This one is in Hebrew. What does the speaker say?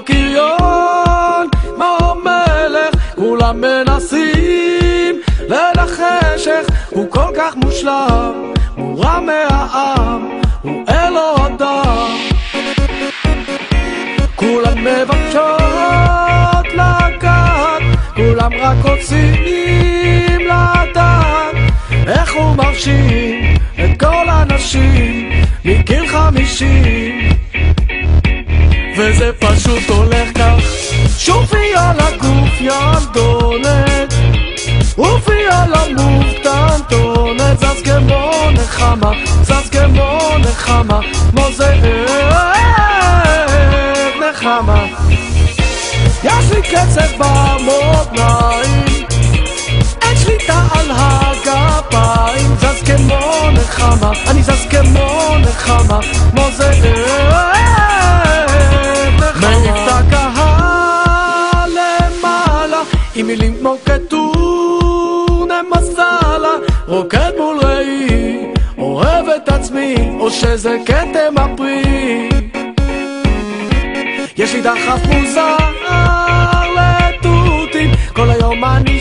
בקריון, מאור מלך, כולם מנסים לנחש איך הוא כל כך מושלם, מורם מהעם, הוא אלו אדם. כולם מבקשות לגעת, כולם רק רוצים לדעת איך הוא מרשים את כל הנשים מגיל 50. וזה פשוט הולך כך: שופי על הגוף ילדונת, עופי על המוב קטנטונת, זז כמו נחמה, זז כמו נחמה, כמו זאב נחמה. יש לי קצב במותניים, אין שליטה על הגפיים, זז כמו נחמה, אני זז כמו נחמה, כמו זאב נחמה. מעיף את הקהל למעלה עם מילים כמו כתונה מסלה, רוקד מול ראי, אוהב את עצמי, או שזה כתם הפרי. יש לי דחף מוזר לתותים, כל היום אני